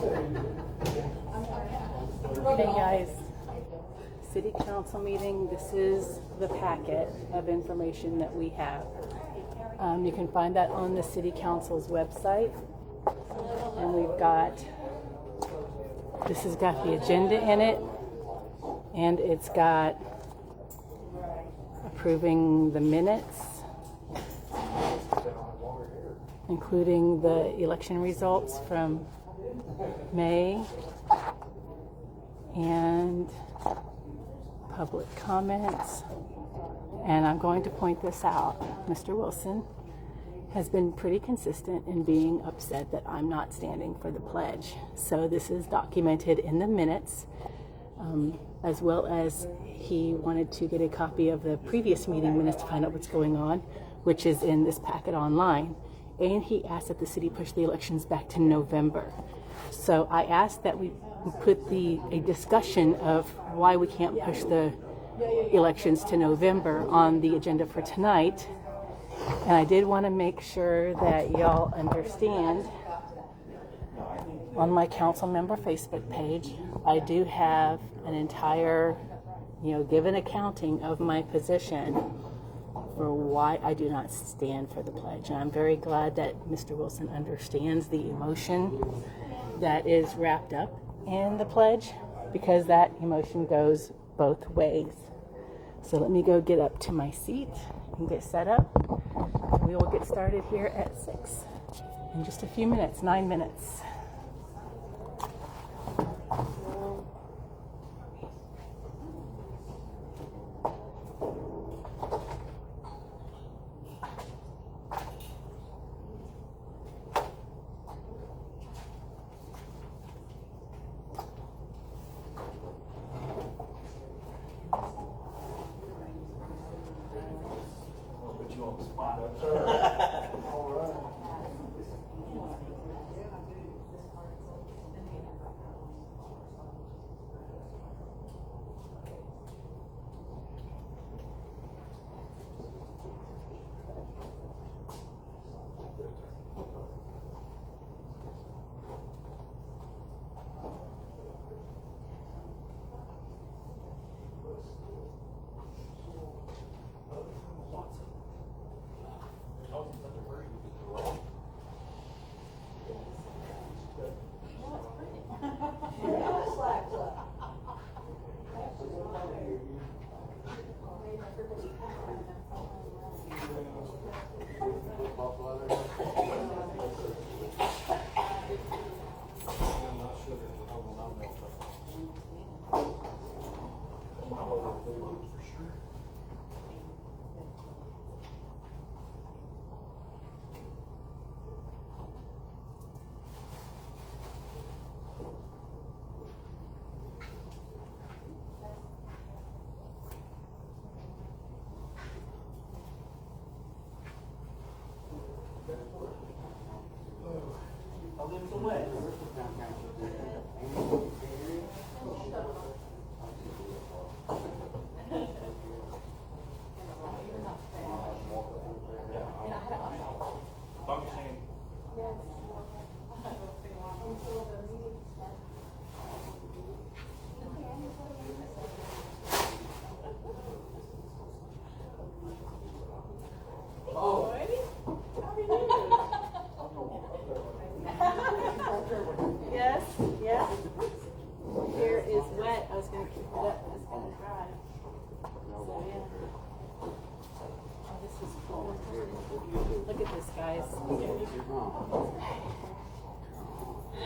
Hey guys, City Council meeting. This is the packet of information that we have. You can find that on the City Council's website. And we've got, this has got the agenda in it, and it's got approving the minutes, including the election results from May, and public comments. And I'm going to point this out. Mr. Wilson has been pretty consistent in being upset that I'm not standing for the pledge. So this is documented in the minutes, as well as he wanted to get a copy of the previous meeting minutes to find out what's going on, which is in this packet online. And he asked that the city push the elections back to November. So I asked that we put a discussion of why we can't push the elections to November on the agenda for tonight. And I did want to make sure that y'all understand, on my council member Facebook page, I do have an entire, give an accounting of my position for why I do not stand for the pledge. And I'm very glad that Mr. Wilson understands the emotion that is wrapped up in the pledge, because that emotion goes both ways. So let me go get up to my seat and get set up. We will get started here at 6 in just a few minutes, 9 minutes.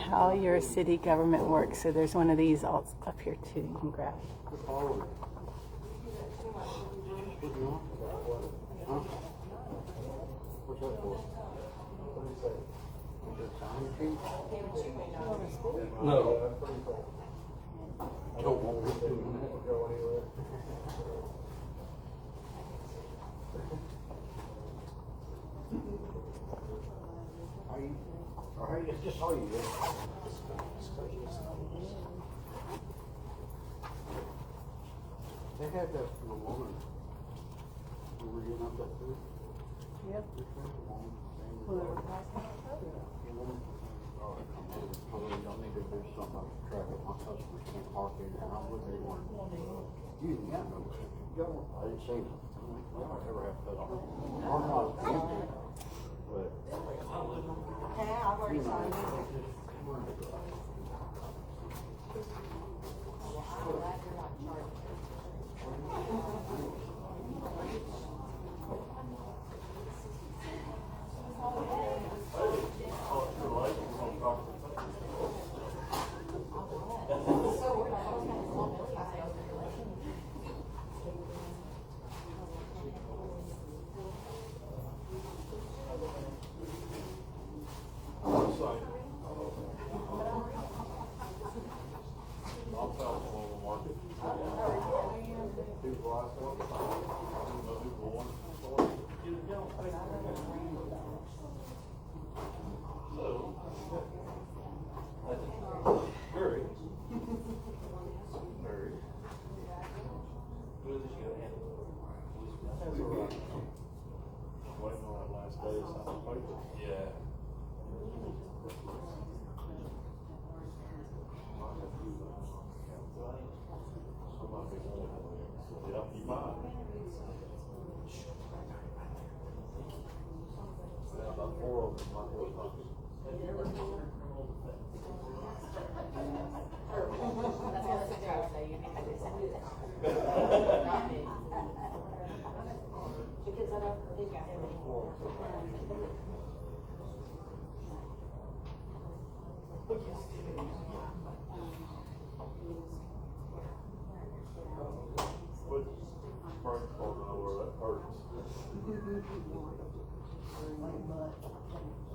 How your city government works. So there's one of these all up here too. You can grab. No. It's just how you do it. They had that for the woman. We were getting up that food. Yep. Don't need to do something about traffic, my customers can't park in, and I'm looking at one, you got no, I didn't see them. Y'all ever have customers? Our house is empty, but. Yeah, I've already signed it.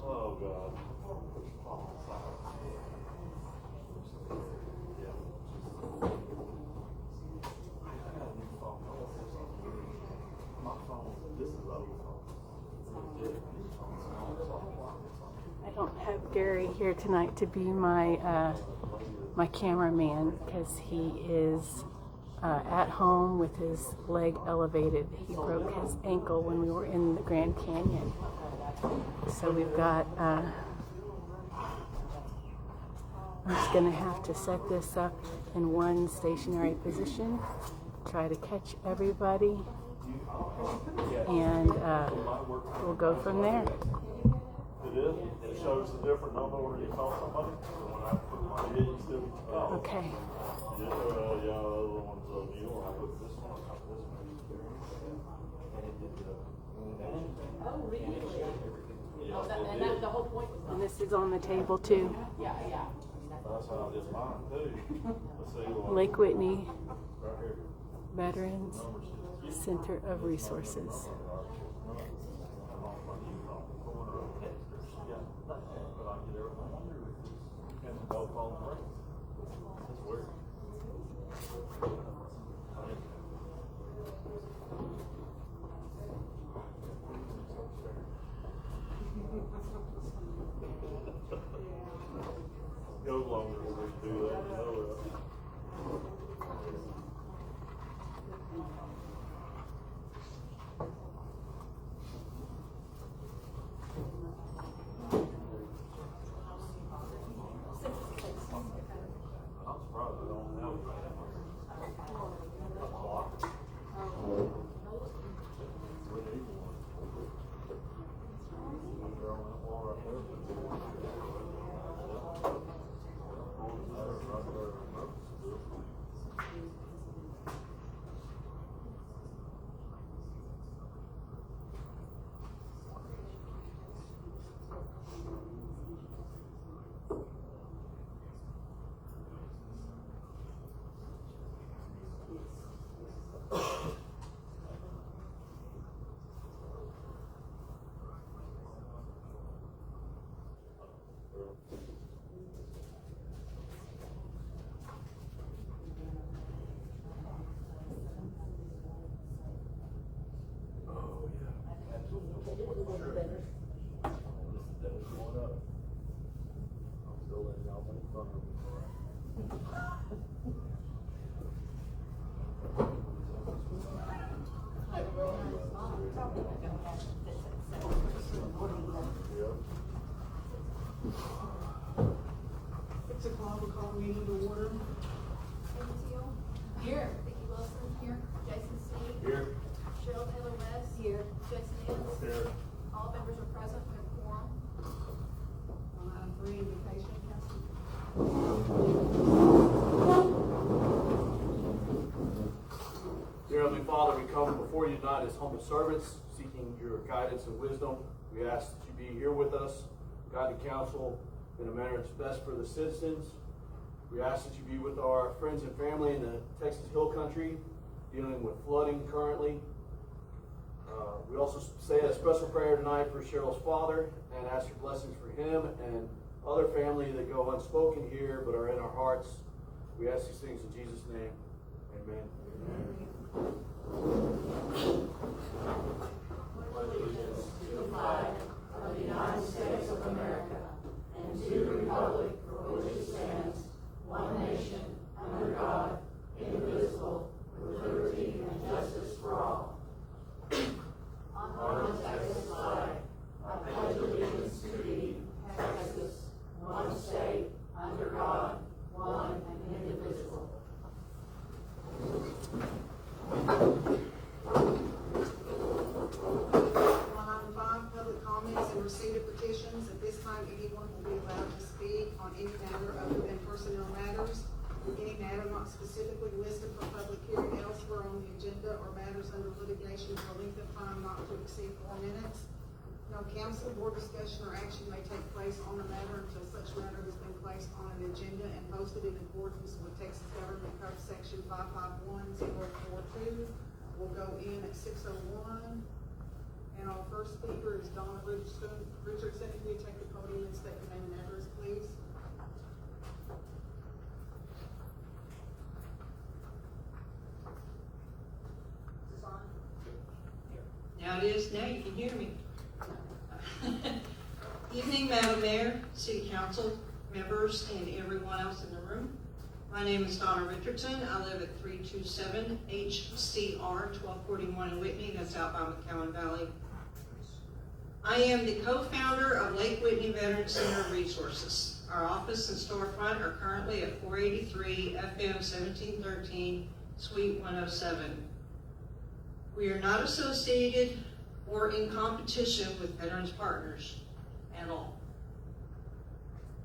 Oh God. I don't have Gary here tonight to be my my cameraman because he is at home with his leg elevated. He broke his ankle when we were in the Grand Canyon. So we've got, I'm just going to have to set this up in one stationary position, try to catch everybody, and we'll go from there. It is. It shows the different number when you call somebody. So when I put my head, you still call. Okay. Yeah, the other one's new. I put this one. Oh, really? Oh, and that's the whole point. And this is on the table too. Yeah. That's how I did mine too. Let's see what. Lake Whitney Right here. Veterans Center of Resources. Goes longer when we do that, you know that. I'm surprised they don't have a block. We need one. I'm throwing that wall right there. 6 o'clock, we'll call the meeting to order. Amy Teal. Here. Vicki Wilson. Here. Jason Sneed. Here. Cheryl Taylor West. Here. Jason Innes. Here. All members are present. We have a quorum. On item 3, invocation, Council. Dear Heavenly Father, we come before you tonight as humble servants, seeking your guidance and wisdom. We ask that you be here with us, guide the council in a manner that's best for the citizens. We ask that you be with our friends and family in the Texas Hill Country, dealing with flooding currently. We also say a special prayer tonight for Cheryl's father and ask for blessings for him and other family that go unspoken here but are in our hearts. We ask these things in Jesus' name. Amen. Allegiance to the flag of the United States of America and to the republic for which it stands, one nation, under God, indivisible, with liberty and justice for all. On the Texas flag, I pledge allegiance to thee, Texas, one state, under God, one and indivisible. On item 5, public comments and receipt of petitions. At this time, anyone will be allowed to speak on any matter other than personnel matters. Any matter not specifically listed for public hearing elsewhere on the agenda or matters under litigation for a length of time not to exceed 4 minutes. No council, board discussion, or action may take place on the matter until such matter has been placed on an agenda and posted in accordance with Texas Government Code Section 551042. We'll go in at 6:01. And our first speaker is Donna Richardson. Richardson, if you take the podium and state your name and address, please. Is this on? Now it is, now you can hear me. Evening, Madam Mayor, City Council members, and everyone else in the room. My name is Donna Richardson. I live at 327 HCR 1241 in Whitney, that's out by McCowan Valley. I am the co-founder of Lake Whitney Veterans Center Resources. Our office and storefront are currently at 483 FM 1713, Suite 107. We are not associated or in competition with Veterans Partners at all.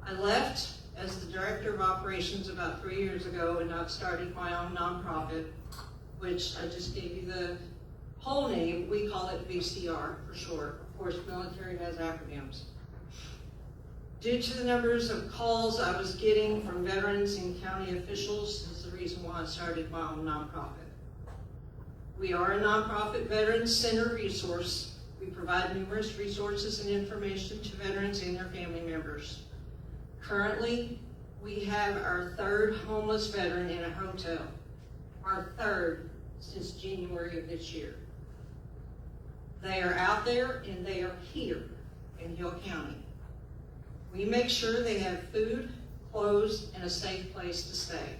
I left as the Director of Operations about 3 years ago, and I've started my own nonprofit, which I just gave you the whole name. We call it VCR for short. Of course, military has acronyms. Due to the numbers of calls I was getting from veterans and county officials is the reason why I started my own nonprofit. We are a nonprofit veterans center resource. We provide numerous resources and information to veterans and their family members. Currently, we have our 3rd homeless veteran in a hotel. Our 3rd since January of this year. They are out there and they are here in Hill County. We make sure they have food, clothes, and a safe place to stay.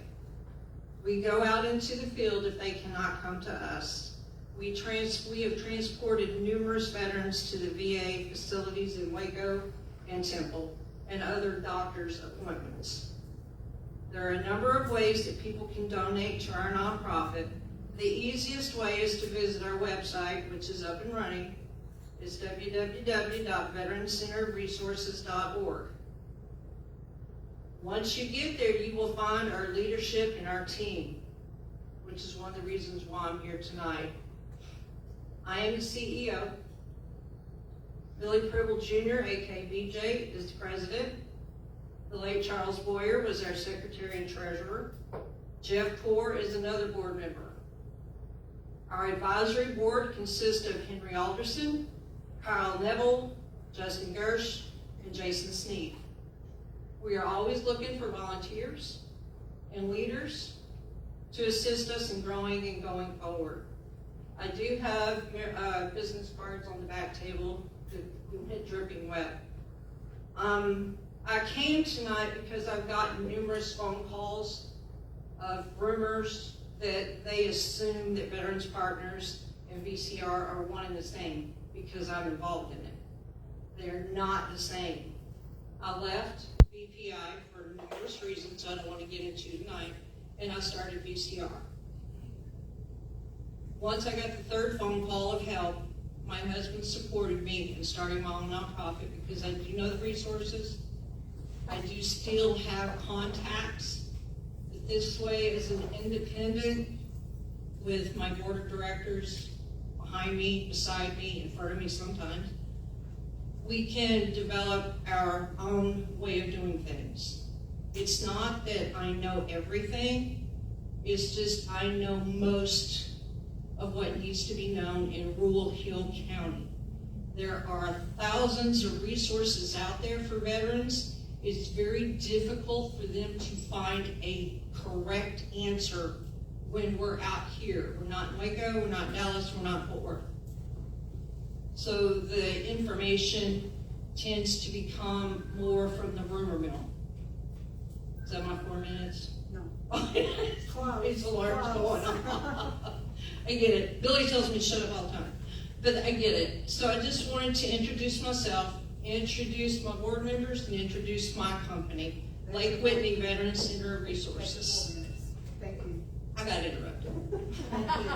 We go out into the field if they cannot come to us. We have transported numerous veterans to the VA facilities in Waco and Temple and other doctor's appointments. There are a number of ways that people can donate to our nonprofit. The easiest way is to visit our website, which is up and running. It's www.veteranscenterresources.org. Once you get there, you will find our leadership and our team, which is one of the reasons why I'm here tonight. I am the CEO. Billy Pribble Jr., aka BJ, is the president. The late Charles Boyer was our secretary and treasurer. Jeff Poore is another board member. Our advisory board consists of Henry Alderson, Kyle Neville, Justin Gersh, and Jason Sneed. We are always looking for volunteers and leaders to assist us in growing and going forward. I do have business cards on the back table that hit dripping wet. I came tonight because I've gotten numerous phone calls of rumors that they assume that Veterans Partners and VCR are one and the same because I'm involved in it. They're not the same. I left VPI for numerous various reasons I don't want to get into tonight, and I started VCR. Once I got the third phone call of help, my husband supported me in starting my own nonprofit because I do know the resources. I do still have contacts. But this way, as an independent, with my board of directors behind me, beside me, in front of me sometimes, we can develop our own way of doing things. It's not that I know everything, it's just I know most of what needs to be known in Rural Hill County. There are thousands of resources out there for veterans. It's very difficult for them to find a correct answer when we're out here. We're not in Waco, we're not in Dallas, we're not in Fort Worth. So the information tends to become more from the rumor mill. Is that my 4 minutes? No. It's alarms going on. I get it. Billy tells me to shut up all the time. But I get it. So I just wanted to introduce myself, introduce my board members, and introduce my company, Lake Whitney Veterans Center of Resources. Thank you. I got interrupted. Thank you.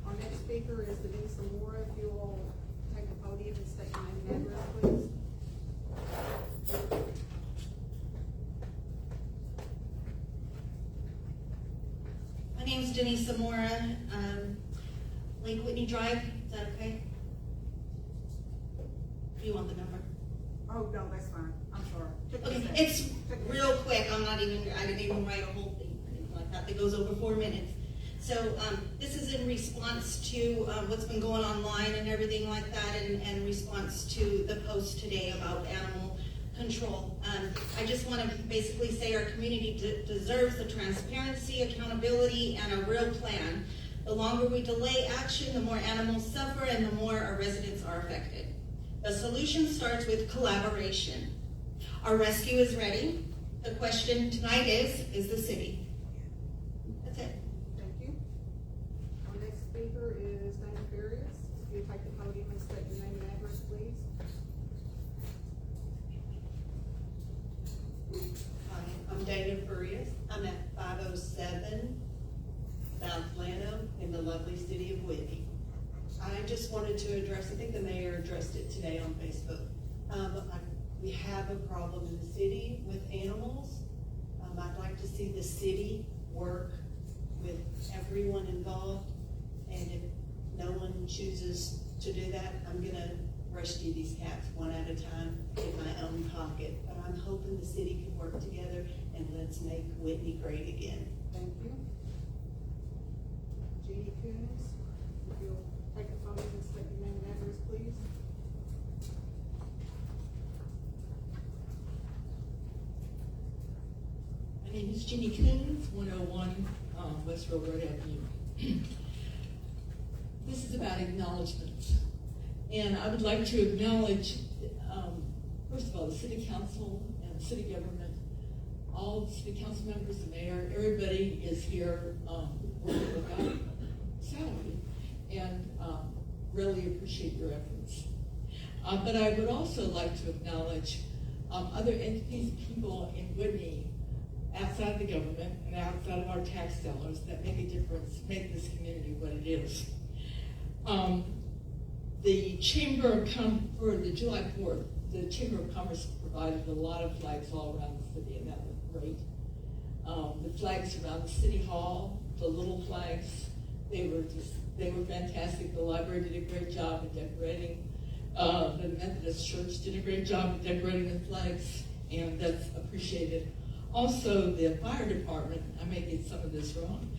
Our next speaker is Denise Zamora. If you will take the podium and state your name and address, please. My name is Denise Zamora, Lake Whitney Drive. Is that okay? Do you want the number? Oh, no, that's fine. I'm sorry. Take a Okay, second. it's real quick. I didn't even write a whole thing or anything like that. That goes over 4 minutes. So this is in response to what's been going online and everything like that, and in response to the post today about animal control. I just want to basically say our community deserves the transparency, accountability, and a real plan. The longer we delay action, the more animals suffer and the more our residents are affected. The solution starts with collaboration. Our rescue is ready. The question tonight is the city? That's it. Thank you. Our next speaker is Dana Farias. If you take the podium and state your name and address, please. Hi, I'm Dana Farias. I'm at 507 South Llano in the lovely city of Whitney. I just wanted to address, I think the mayor addressed it today on Facebook. We have a problem in the city with animals. I'd like to see the city work with everyone involved. And if no one chooses to do that, I'm gonna rescue these cats one at a time in my own pocket. But I'm hoping the city can work together and let's make Whitney great again. Thank you. Jeannie Coons, if you'll take the podium and state your name and address, please. My name is Jeannie Coons, 101 West Railroad Avenue. This is about acknowledgments. And I would like to acknowledge, first of all, the city council and the city government, all the city council members, the mayor, everybody is here working without salary, and really appreciate your efforts. But I would also like to acknowledge other entities and people in Whitney outside the government and outside of our tax dollars that make a difference, make this community what it is. The Chamber of for the July 4th, the Chamber of Commerce provided a lot of flags all around the city, and that was great. The flags around the city hall, the little flags, they were fantastic. The library did a great job of decorating. The Methodist Church did a great job of decorating the flags, and that's appreciated. Also, the fire department, I may get some of this wrong,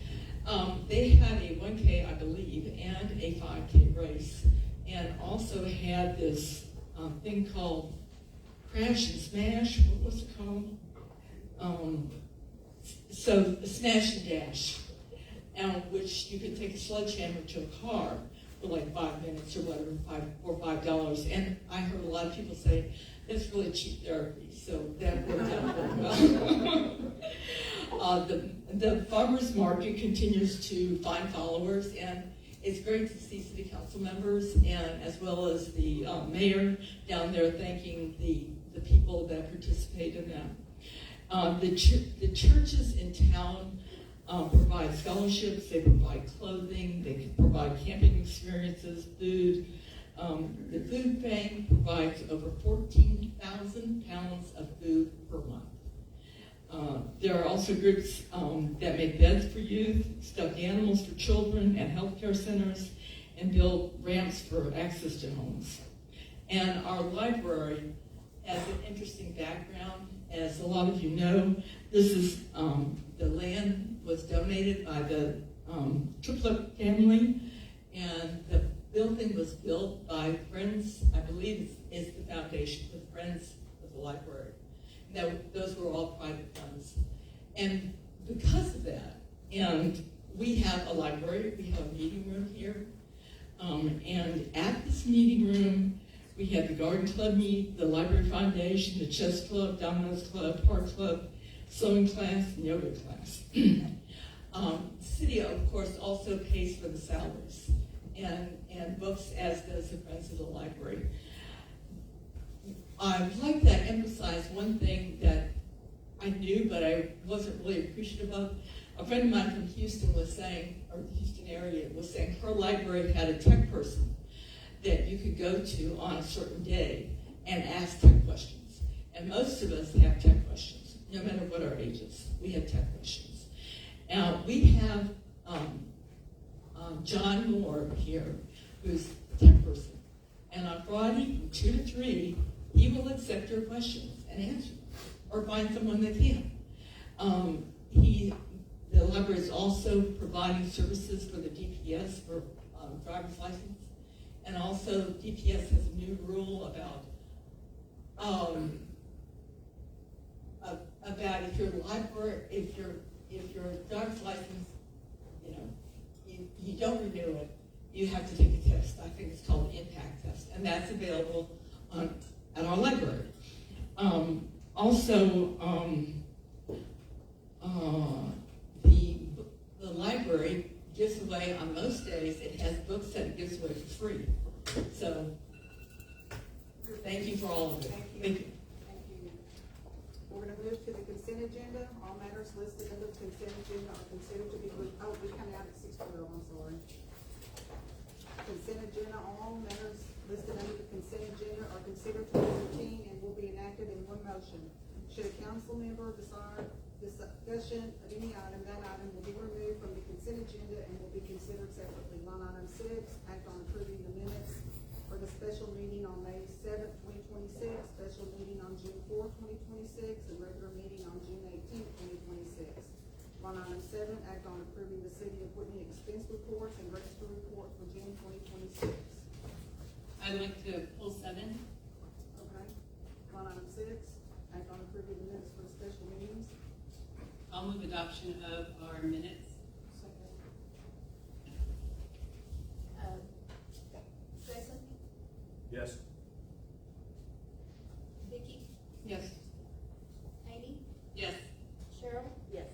they had a 1K, I believe, and a 5K race, and also had this thing called Crash and Smash. What was it called? So Smash and Dash, which you could take a sledgehammer to a car for like 5 minutes or whatever, $5. And I heard a lot of people say it's really cheap therapy, so that worked out very well. The farmers market continues to find followers, and it's great to see city council members and as well as the mayor down there thanking the people that participate in that. The churches in town provide scholarships, they provide clothing, they can provide camping experiences, food. The food bank provides over 14,000 pounds of food per month. There are also groups that make beds for youth, stuffed animals for children, and healthcare centers, and build ramps for access to homes. And our library has an interesting background. As a lot of you know, this is the land was donated by the Triplett family, and the building was built by Friends, I believe is the foundation, the Friends of the Library. Those were all private funds. And because of that, and we have a library, we have a meeting room here, and at this meeting room, we have the Garden Club meet, the Library Foundation, the Chess Club, Dominoes Club, Park Club, sewing class, and yoga class. The city, of course, also pays for the salaries and books, as does the Friends of the Library. I'd like to emphasize one thing that I knew, but I wasn't really appreciative of. A friend of mine from Houston was saying, or the Houston area, was saying her library had a tech person that you could go to on a certain day and ask tech questions. And most of us have tech questions, no matter what our ages. We have tech questions. Now, we have John Moore here, who's a tech person. And on Friday, from 2 to 3, he will accept your questions and answer them, or find someone that can. The library is also providing services for the DPS for driver's license. And also, DPS has a new rule about if your library, if your driver's license, you don't renew it, you have to take a test. I think it's called an impact test, and that's available at our library. The library gives away, on most days, it has books that it gives away for free. So, thank you for all of it. Thank you. We're going to move to the consent agenda. All matters listed under the consent agenda are considered to be, we come out at 6:12, I'm sorry. Consent agenda, all matters listed under the consent agenda are considered to be routine and will be enacted in one motion. Should a council member desire discussion of any item, that item will be removed from the consent agenda and will be considered separately. Line item 6, act on approving the minutes for the special meeting on May 7th, 2026, special meeting on June 4th, 2026, and regular meeting on June 18th, 2026. Line item 7, act on approving the City of Whitney expense reports and register report for June 2026. I'd like to pull 7. Okay. Line item 6, act on approving the minutes for the special meetings. I'll move adoption of our minutes. Second. Jason, Yes. Vicky, Yes. Amy, Yes. Cheryl, Yes.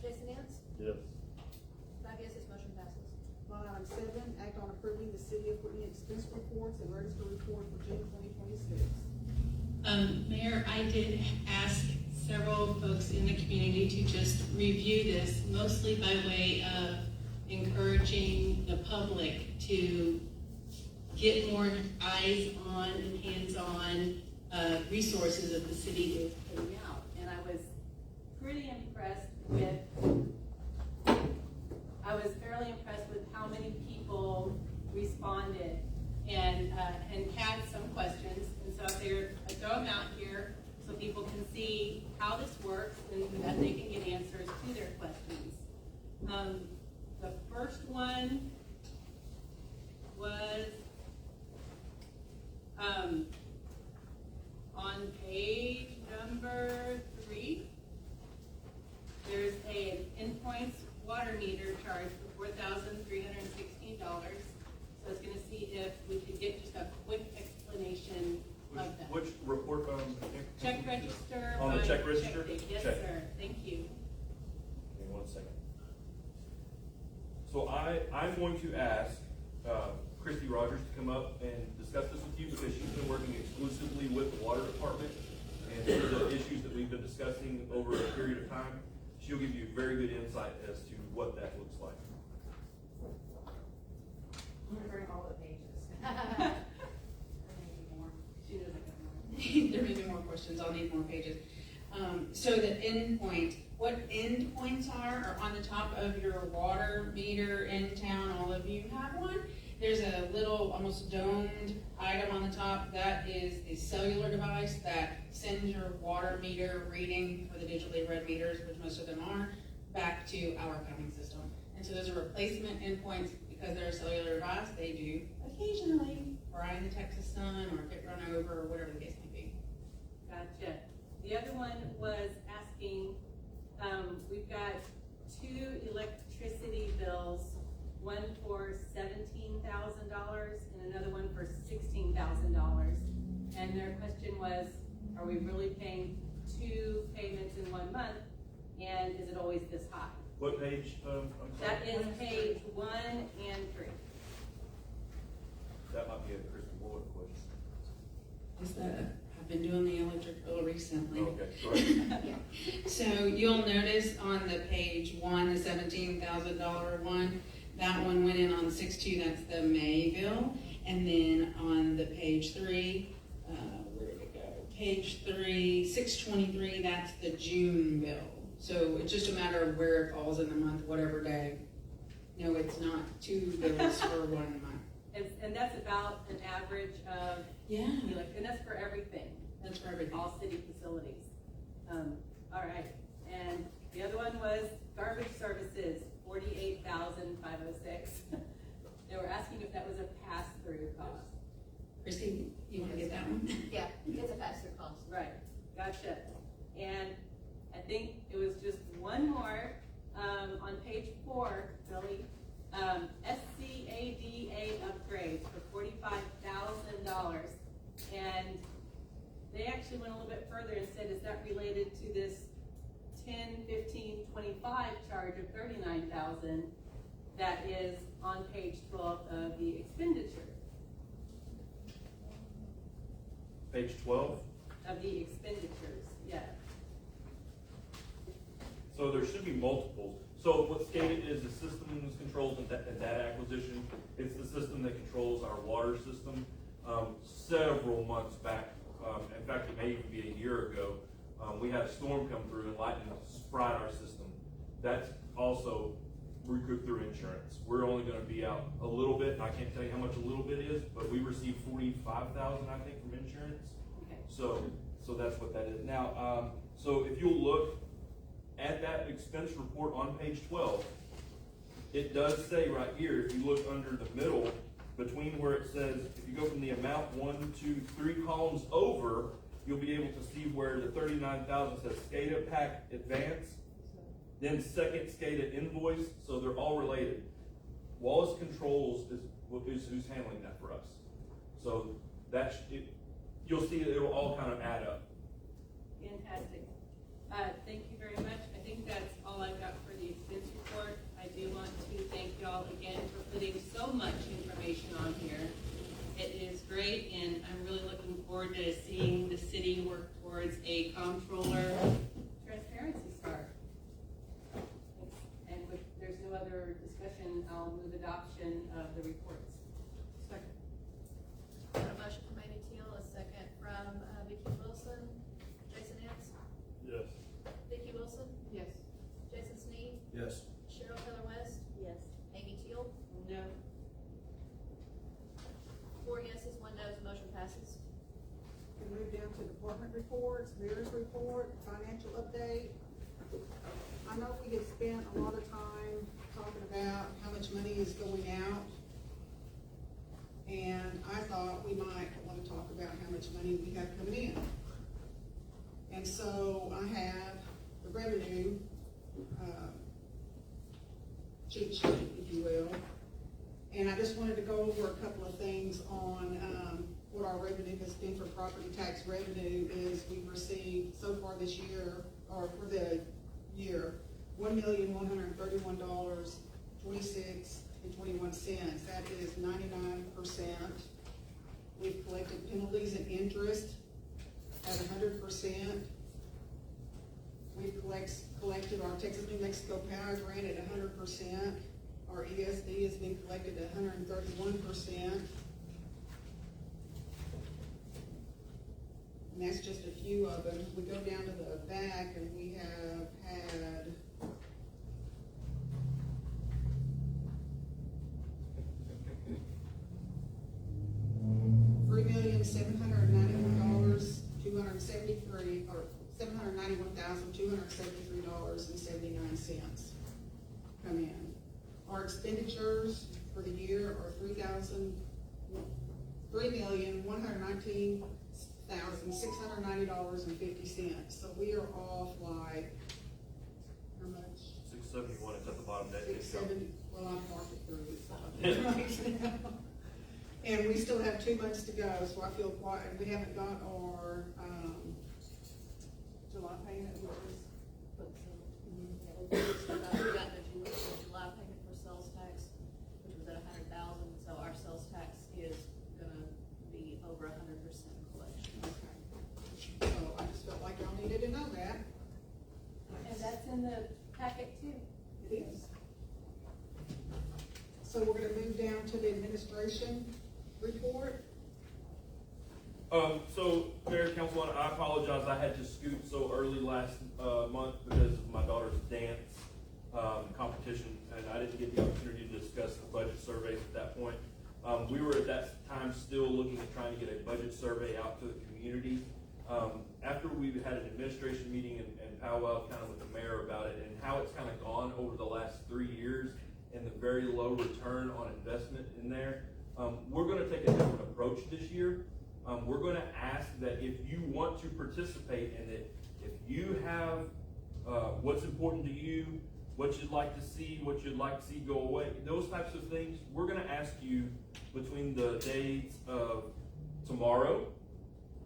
Jason Nance, Yes. 5 yeses, motion passes. Line item 7, act on approving the City of Whitney expense reports and register report for June 2026. Mayor, I did ask several folks in the community to just review this, mostly by way of encouraging the public to get more eyes on and hands-on resources that the city is putting out. And I was pretty impressed with, fairly impressed with how many people responded and had some questions. And so I throw them out here so people can see how this works and that they can get answers to their questions. The first one was on page number 3. There's an endpoints water meter charge for $4,316. So I was going to see if we could get just a quick explanation of that. Which report? Check register. On the check register? Yes, Check. sir. Thank you. Give me 1 second. So I'm going to ask Christy Rogers to come up and discuss this with you because she's been working exclusively with the water department and some of the issues that we've been discussing over a period of time, she'll give you very good insight as to what that looks like. I'm gonna bring all the pages. She doesn't get more. There may be more questions, I'll need more pages. So the endpoint, what endpoints are on the top of your water meter in town, all of you have one. There's a little, almost domed item on the top, that is the cellular device that sends your water meter reading for the digitally read meters, which most of them are, back to our accounting system. And so those are replacement endpoints because they're a cellular device, they do occasionally fry in the Texas sun or get run over or whatever the case may be. Gotcha. The other one was asking, we've got 2 electricity bills, one for $17,000 and another one for $16,000. And their question was, are we really paying 2 payments in 1 month? And is it always this high? What page? I'm sorry. That is page 1 and 3. That might be a Kristen Boyd question. Is that, I've been doing the electric bill recently. Okay, right. So you'll notice on the page 1, the $17,000 one, that one went in on 6/2, that's the May bill. And then on the page 3, where did it go? Page 3, 6/23, that's the June bill. So it's just a matter of where it falls in the month, whatever day. No, it's not 2 bills for 1 month. And that's about an average of, Yeah. and that's for everything. That's for everything. All city facilities. All right, and the other one was garbage services, $48,506. They were asking if that was a pass-through cost. Christine, you want to get that one? Yeah, it's a pass-through cost. Right, gotcha. And I think it was just one more, on page 4, Billy, SCADA upgrades for $45,000. And they actually went a little bit further and said, is that related to this 10, 15, 25 charge of $39,000 that is on page 12 of the expenditure? Page 12? Of the expenditures, yeah. So there should be multiples. So what SCADA is the systems controls and data acquisition. It's the system that controls our water system. Several months back, in fact it may even be a year ago, we had a storm come through and lightning fried our system. That's also recouped through insurance. We're only going to be out a little bit, and I can't tell you how much a little bit is, but we received $45,000 I think from insurance. Okay. So that's what that is. Now, so if you'll look at that expense report on page 12, it does say right here, if you look under the middle, between where it says, if you go from the amount 1, 2, 3 columns over, you'll be able to see where the $39,000 says SCADA Pack Advance, then second SCADA Invoice, so they're all related. Wallace Controls is who's handling that for us. So that's it. You'll see that it'll all kind of add up. Fantastic. Thank you very much. I think that's all I've got for the expense report. I do want to thank y'all again for putting so much information on here. It is great, and I'm really looking forward to seeing the city work towards a comptroller transparency star. And if there's no other discussion, I'll move adoption of the reports. Second. Got a motion from Amy Teal, a second from Vicki Wilson. Jason Ants? Yes. Vicki Wilson? Yes. Jason Sneed? Yes. Cheryl Keller West? Yes. Amy Teal? No. 4 yeses, 1 no, the motion passes. We move down to department reports, mayor's report, financial update. I know we have spent a lot of time talking about how much money is going out. And I thought we might want to talk about how much money we have coming in. And so I have the revenue cheat sheet, if you will. And I just wanted to go over a couple of things on what our revenue has been for property tax revenue. Is we've received so far this year, or for the year, $1,131.26.21. That is 99%. We've collected penalties and interest at 100%. We collected our Texas New Mexico Power Grant at 100%. Our ESD has been collected at 131%. And that's just a few of them. We go down to the back and we have had $3,791,273 or $791,273.79 come in. Our expenditures for the year are $3,119,690.50. So we are off like, how much? 671, it's at the bottom net. 670, well, I've marked it through, so right now. And we still have 2 months to go, so I feel quite, and we haven't got our, July payment, which is, We got the July payment for sales tax, which was at $100,000, so our sales tax is gonna be over 100% collection. so I just felt like y'all needed to know that. And that's in the packet too. It is. So we're gonna move down to the administration report. So, Mayor, Council, I apologize, I had to scoot so early last month because of my daughter's dance competition, and I didn't get the opportunity to discuss the budget surveys at that point. We were at that time still looking at trying to get a budget survey out to the community. After we've had an administration meeting and powwow kind of with the mayor about it and how it's kind of gone over the last 3 years and the very low return on investment in there, we're going to take a different approach this year. We're going to ask that if you want to participate in it, if you have what's important to you, what you'd like to see, what you'd like to see go away, those types of things, we're going to ask you between the dates of tomorrow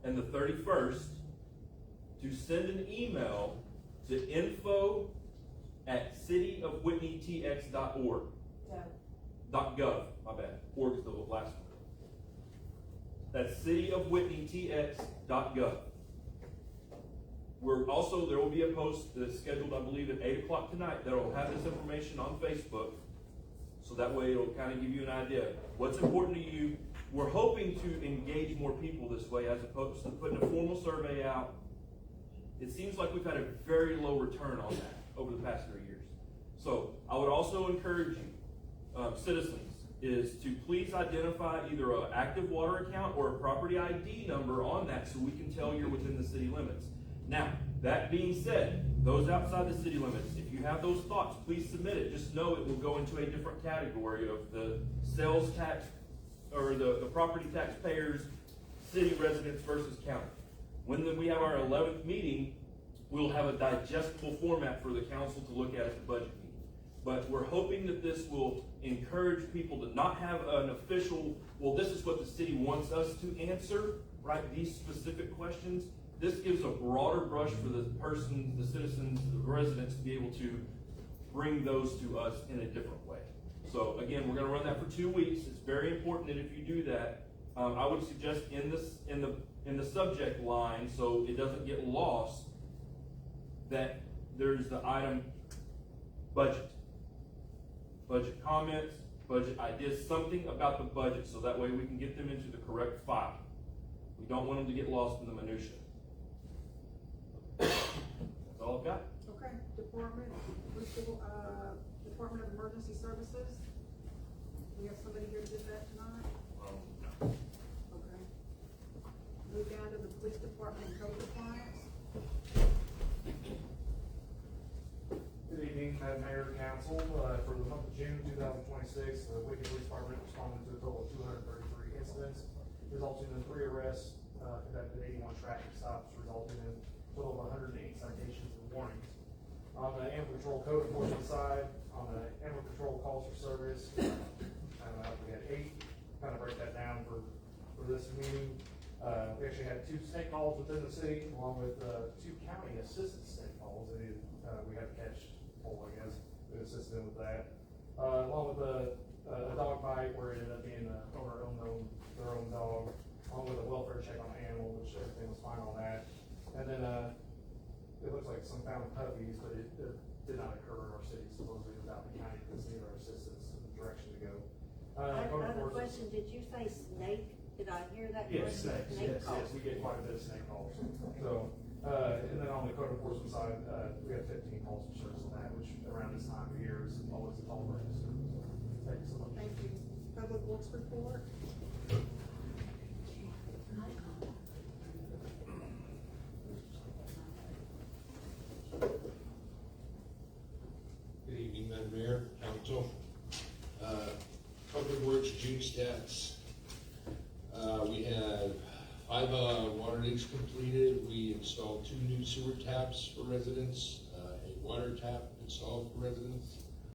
and the 31st to send an email to info@cityofwhitneytx.org. .gov, my bad. Org is the last one. That's cityofwhitneytx.gov. We're also, there will be a post that's scheduled, I believe, at 8 o'clock tonight that will have this information on Facebook. So that way it'll kind of give you an idea what's important to you. We're hoping to engage more people this way as opposed to putting a formal survey out. It seems like we've had a very low return on that over the past 3 years. So I would also encourage you, citizens, is to please identify either an active water account or a property ID number on that so we can tell you're within the city limits. Now, that being said, those outside the city limits, if you have those thoughts, please submit it. Just know it will go into a different category of the sales tax or the property taxpayers, city residents versus county. When we have our 11th meeting, we'll have a digestible format for the council to look at the budget meeting. But we're hoping that this will encourage people to not have an official, well, this is what the city wants us to answer, right? These specific questions. This gives a broader brush for the person, the citizens, the residents to be able to bring those to us in a different way. So again, we're going to run that for 2 weeks. It's very important that if you do that, I would suggest in the subject line, so it doesn't get lost, that there's the item budget. Budget comments, budget ideas, something about the budget, so that way we can get them into the correct file. We don't want them to get lost in the minutia. That's all I've got. Okay, Department of Emergency Services. We have somebody here to do that tonight? No. Okay. Move down to the Police Department and Code Compliance. Good evening, Madam Mayor, Council. For the month of June 2026, the Whitney Police Department responded to a total of 233 incidents, resulting in 3 arrests, conducted 81 traffic stops, resulting in a total of 108 citations and warnings. On the Animal Control Code Enforcement side, on the Animal Control Calls for Service, we had 8. Kind of break that down for this meeting. We actually had 2 snake calls within the city, along with 2 county assisted snake calls. We had to catch I guess, we assisted them with that. Along with a dog bite where it ended up being their own dog. along with a welfare check on the animal, which everything was fine on that. And then, it looks like some found puppies, but it did not occur in our city, supposedly without the county, because neither our assistance in the direction to go. I have a question, did you say snake? Did I hear that Yes, correctly? snakes, yes, we get quite a bit of snake calls. So, and then on the code enforcement side, we have 15 calls for service on that, which around this time of year is always a tall break. Thank you so much. Thank you. Public Works report? Good evening, Madam Mayor, Council. Public Works June stats. We had 5 water leaks completed. We installed 2 new sewer taps for residents, a water tap installed for residents.